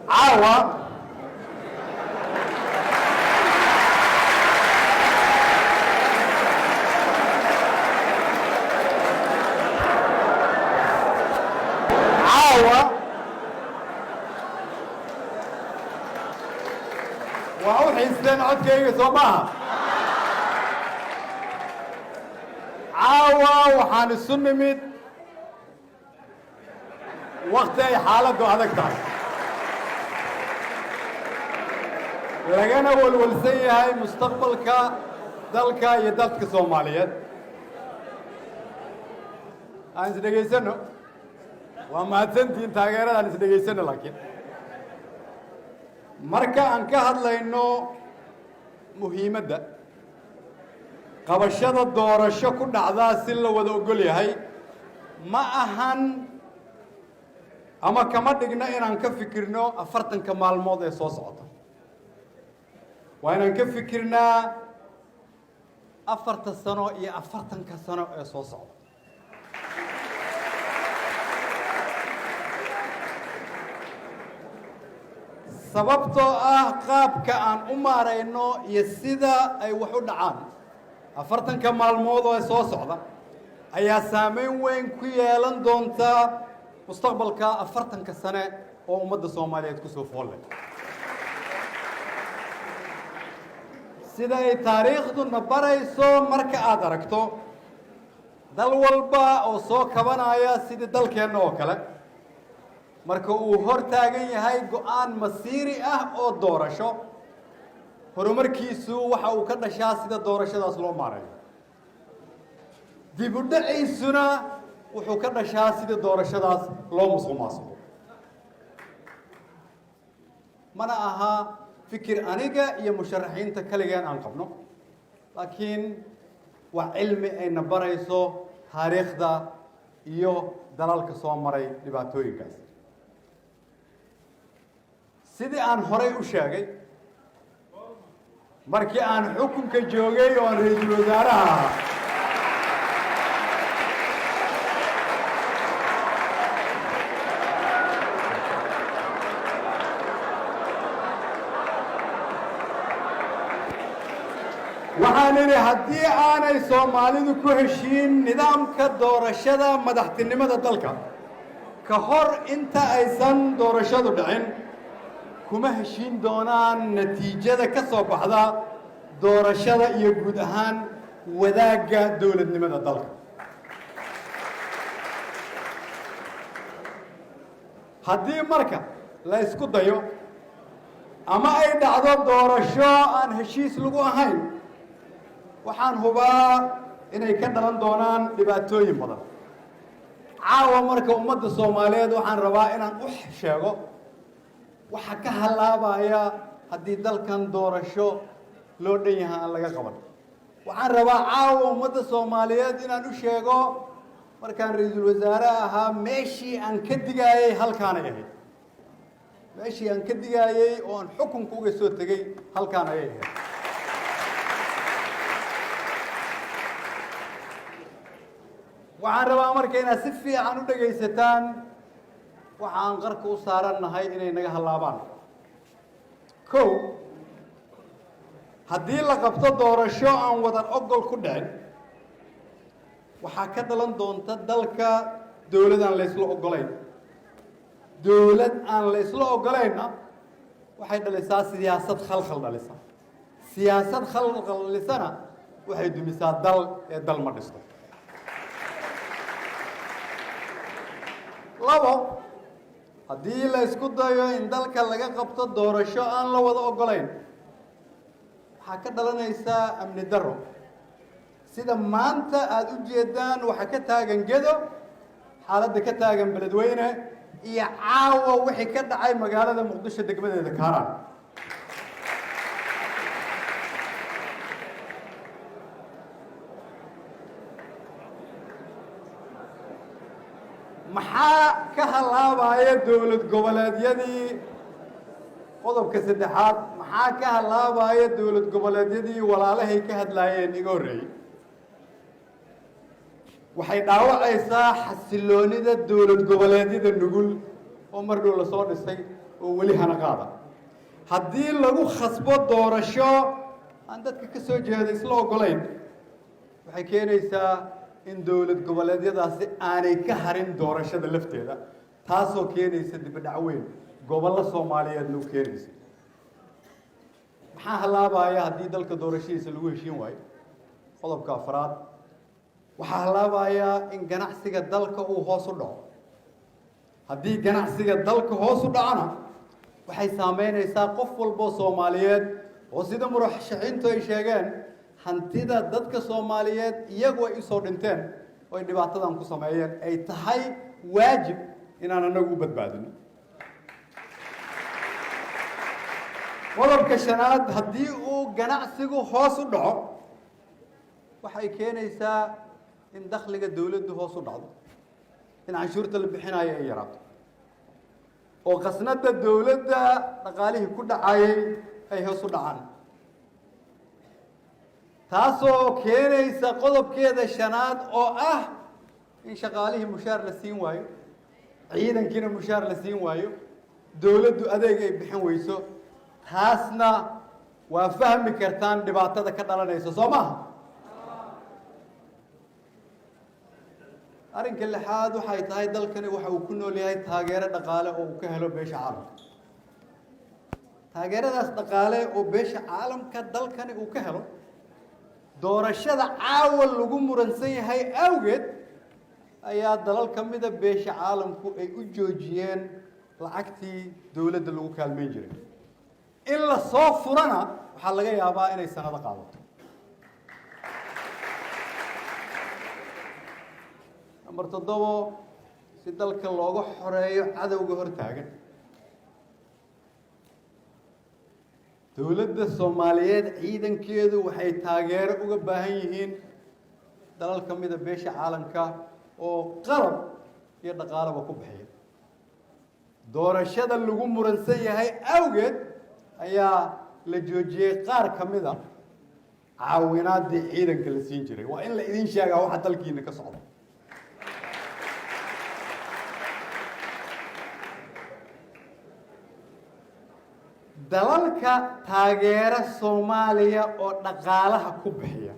عاوة وأوحي السنة عدكي صوبها عاوة وحان السنة ميت وقت أي حالة وهذاك تعال لقينا والولسية هاي مستقبلك دلك يدلك صوماليات أنا سدقيسنو وما سنتين تاغيرا أنا سدقيسنو لكن marka aan ka hadlayno muhiimadda qabashada doorasho ku dhacda si la wada ogol yahay ma ahan ama kama dhigna inaan ka fikirno 40 maalmood ee soo socota waa inaan ka fikirnaa 4 sano iyo 40 sano ee soo socda sababtoo ah qaabka aan u maarayno iyo sida ay wax u dhacaan 40 maalmood oo soo socda ayaa saameyn weyn ku yeelan doonta mustaqbalka 40 sano oo ummadda Soomaaliyeed ku soo foolay sida ay taariikhdu nabarayso marka aad aragto dal walba oo soo kabanaya sida dalkeena oo kale marka uu hor taagan yahay go'aan masiiri ah oo doorasho horumarkiisu waxa uu ka dhashaa sida doorashadaas loo maareeyo dib u dhaciisuna wuxuu ka dhashaa sida doorashadaas loo musuqmaasuqo mana aha fikir aniga iyo musharaxiinta kaligaan aan qabno laakiin waa cilmi ay nabarayso taariikhda iyo dalalka soo maray dhibaatooyinkaas sidii aan horay u sheegay markii aan xukunka joogay oo ra'iisul wasaaraha waxaan idhi haddii aanay Soomaalidu ku heshiin nidaamka doorashada madaxtinimada dalka ka hor inta aysan doorashadu dhicin kuma heshiin doonaan natiijada ka soo baxda doorashada iyo guud ahaan wadaagga dawladnimada dalka haddii marka la isku dayo ama ay dhacdo doorasho aan heshiis lagu ahayn waxaan hubaa inay ka dhalan doonaan dhibaatooyin badan caawa marka ummadda Soomaaliyeed waxaan rabaa inaan u sheego waxa ka halaabaya haddii dalkan doorasho loo dhan yahay aan laga qaban waxaan rabaa caawa ummadda Soomaaliyeed inaan u sheego markaan ra'iisul wasaare ahaa meeshii aan ka digayay halkaan ay ahayd meeshii aan ka digayay oo aan xukunka uga soo tagay halkaan ay ahayd waxaan rabaa marka inaad si fiican u dhagaysataan waxaan qarka u saaranahay inay naga halaabaan kow haddii la qabto doorasho aan wada ogol ku dhicin waxaa ka dhalan doonta dalka dawlad aan la isla ogolayn dawlad aan la isla ogolayna waxay dhalisaa siyaasad khalkhal dhalisa siyaasad khalkhal dhalisana waxay dumisaa dal ee dal ma dhisto labo haddii la isku dayo in dalka laga qabto doorasho aan la wada ogolayn waxaa ka dhalanaysaa amni darro sida maanta aad u jeedaan waxa ka taagan gedo xaaladda ka taagan beledweyne iyo caawa wixii ka dhacay magaalada muqdisho degmadeeda kaaraan maxaa ka halaabaya dawlad goboleedyadii qodobka saddexaad maxaa ka halaabaya dawlad goboleedyadii walaalahay ka hadlaayeen iga horreeyey waxay dhaawacaysaa xasiloonida dawlad goboleedyada nugul oo mar dhow lasoo dhisay oo weli hana qaada haddii lagu khasbo doorasho aan dadka ka soo jeeda isla ogolayn waxay keenaysaa in dowlad goboleedyadaasi aanay ka harin doorashada lafteeda taasoo keenaysa dibadhac weyn gobollo soomaaliyeedna u keenaysa maxaa halaabaya haddii dalka doorashadiisa lagu heshiin waayo qodobka afraad waxaa halaabaya in ganacsiga dalka uu hoos u dhaco haddii ganacsiga dalka hoos u dhacona waxay saameynaysaa qof walboo soomaaliyeed oo sida murashaxiintu ay sheegeen hantida dadka soomaaliyeed iyagu ay usoo dhinteen oo ay dhibaatadan ku sameeyeen ay tahay waajib inaan anagu u badbaadino qodobka shanaad haddii uu ganacsigu hoos u dhaco waxay keenaysaa in dakhliga dawladdu hoos u dhacdo in canshuurta la bixinayo ay yaraato oo qasnada dawladda dhaqaalihii ku dhacayay ay hoos u dhacaan taasoo keenaysa qodobkeeda shanaad oo ah in shaqaalihii mushaar la siin waayo ciidankiina mushaar la siin waayo dawladdu adeeg ay bixin weyso taasna waa fahmi kartaan dhibaatada ka dhalanaysa soo maaha arrinka lixaad waxay tahay dalkani waxa uu ku nool yahay taageero dhaqaale oo uu ka helo beesha caalamka taageeradaas dhaqaale oo beesha caalamka dalkani uu ka helo doorashada caawa lagu muransan yahay awgeed ayaa dalal ka mida beesha caalamku ay u joojiyeen lacagtii dawladda lagu kaalmeyn jiray in la soo furana waxaa laga yaabaa inay sanado qaadato nambar 7 si dalka looga xoreeyo cadowga hortaagan dawladda Soomaaliyeed ciidankeedu waxay taageero uga baahan yihiin dalal ka mid ah beesha caalamka oo qalab iyo dhaqaalaba ku bixiya doorashada lagu muransan yahay awgeed ayaa la joojiyay qaar ka mid ah caawinaadii ciidanka la siin jiray waa in la idin sheegaa waxa dalkiina ka socda dalalka taageera Soomaaliya oo dhaqaalaha ku bixiya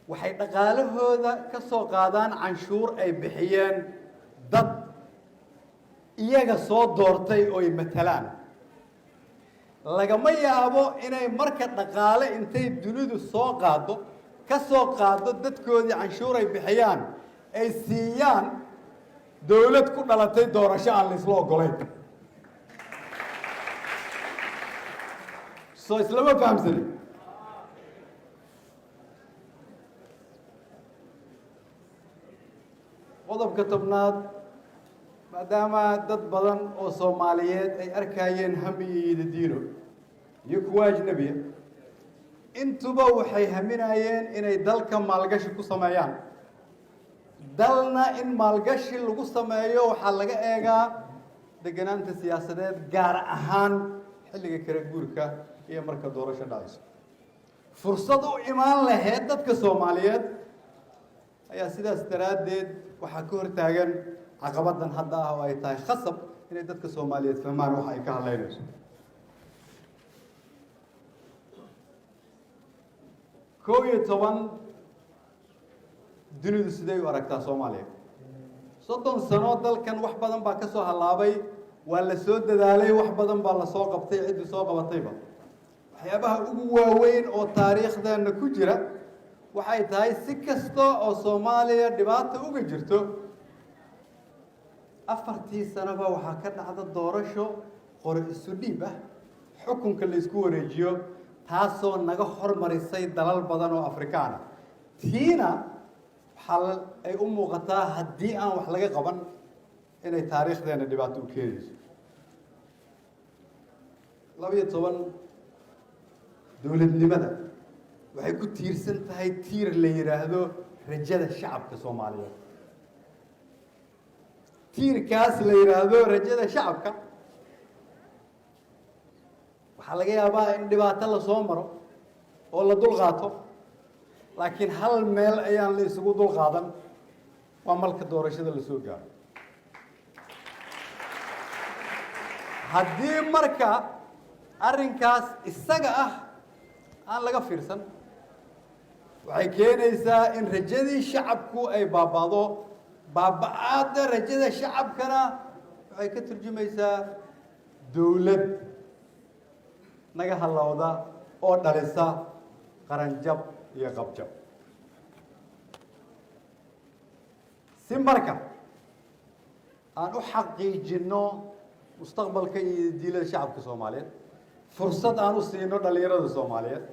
waxay dhaqaalahooda ka soo qaadaan canshuur ay bixiyeen dad iyaga soo doortay oo ay matalaan lagama yaabo inay marka dhaqaale intay dunidu soo qaado ka soo qaado dadkoodii canshuur ay bixiyaan ay siiyaan dawlad ku dhalatay doorasho aan la isla ogolayn soo islama fahamsanin qodobka 10aad maadaama dad badan oo Soomaaliyeed ay arkayeen hami iyo diino iyo kuwa ajnabiya intuba waxay haminayeen inay dalka maalgashi ku sameeyaan dalna in maalgashi lagu sameeyo waxa laga eegaa deganaanta siyaasadeed gaar ahaan xilliga kala guurka iyo marka doorasho dhacayso fursad u imaan lahayd dadka Soomaaliyeed ayaa sidaas daraadeed waxa ka hortaagan caqabadan hadda ah oo ay tahay khasab inay dadka Soomaaliyeed fahmaan waxa ay ka hadlaynayso koob 10 dunidu sidee u aragtaa Soomaaliya 30 sano dalkan wax badan baa ka soo halaabay waa la soo dadaalay wax badan baa la soo qabtay cid soo qabatayba waxyaabaha ugu waaweyn oo taariikhdeena ku jira waxay tahay si kasta oo Soomaaliya dhibaato uga jirto 4 sanaba waxa ka dhacda doorasho qor isu dhiib ah xukunka la isku wareejiyo taasoo naga hormarisay dalal badan oo Afrikaan ah tiina xal ay u muuqataa haddii aan wax laga qaban inay taariikhdeena dhibaato u keenayso 12 dawladnimada waxay ku tiirsan tahay tiir la yiraahdo rajada shacabka Soomaaliyeed tiirkaas la yiraahdo rajada shacabka waxa laga yaabaa in dhibaato la soo maro oo la dul qaato laakiin hal meel ayaan la isugu dul qaadan waa malka doorashada la soo gaaro haddii marka arrinkaas isaga ah aan laga fiirsan waxay keenaysaa in rajadii shacabku ay baaba'do baaba'aadda rajada shacabkana waxay ka turjumaysaa dawlad naga halowda oo dhalisa qaranjab iyo qabjab si marka aan u xaqiijinno mustaqbalka iyo diilada shacabka Soomaaliyeed fursad aan u siino dhalinyarada Soomaaliyeed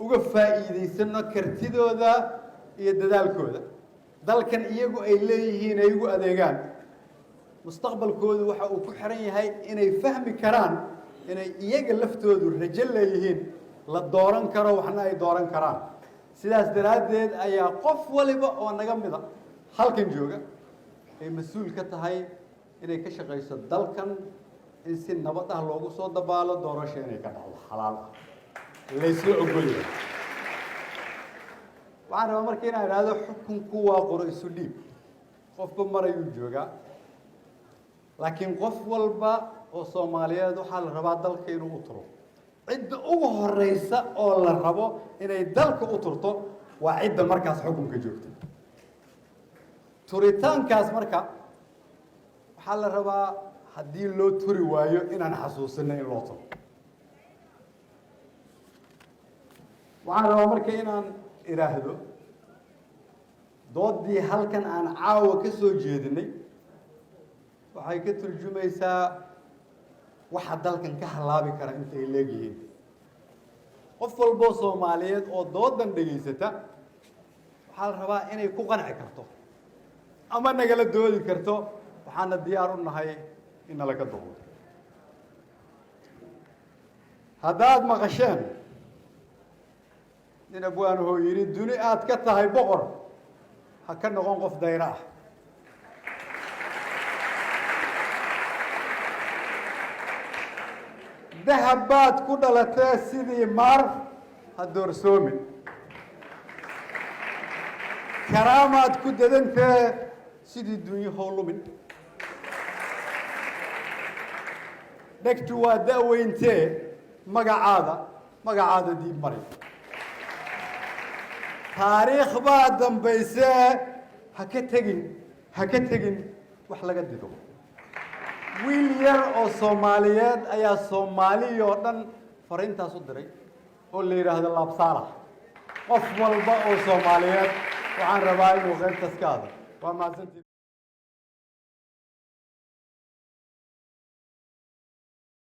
uga faa'iideysano kartidooda iyo dadaalkooda dalkan iyagu ay leeyihiin ay ugu adeegaan mustaqbalkoodu waxa uu ku xiran yahay inay fahmi karaan inay iyaga laftoodu rajo leeyihiin la dooran karo waxna ay dooran karaan sidaas daraadeed ayaa qof waliba oo naga mida halkan jooga ay mas'uul ka tahay inay ka shaqeyso dalkan in si nabad ah loogu soo dabaalo doorasho inay ka dhacdo xalaal ah la isla ogol yahay waxaan rabaa markii inaan idhaahdo xukunku waa qoro isu dhiib qofba mar ayuu joogaa laakiin qof walba oo Soomaaliyeed waxaa la rabaa dalka inuu u turo cidda ugu horeysa oo la rabo inay dalka u turto waa cidda markaas xukunka joogta turitaankaas marka waxaa la rabaa haddii loo turi waayo inaan xasuusino in loo turo waxaan rabaa marka inaan iraahdo doodii halkan aan caawa ka soo jeedinay waxay ka turjumaysaa waxa dalkan ka halaabi kara inta ay leeyihiin qof walba Soomaaliyeed oo doodan dhageysata waxaa la rabaa inay ku qanci karto ama nagala doodi karto waxaana diyaar u nahay in laga doodo haddaad maqasheen nin abwaan hoo yiri duni aad ka tahay boqor ha ka noqon qof dayra ah dahab baad ku dhalatee sidii maar ha doorsoomin karaamaad ku dadantee sidii dunyo howlumin dhegtu waa da'weyntee magacaada diib mari taariikh baa dambaysee ha ka tegin wax laga dido wiil yar oo Soomaaliyeed ayaa Soomaaliya oo dhan fariintaas u diray oo la yiraahdo laabsaala qof walba oo Soomaaliyeed waxaan rabaa inuu qaybtaas ka hadlo waa mahadsantihiin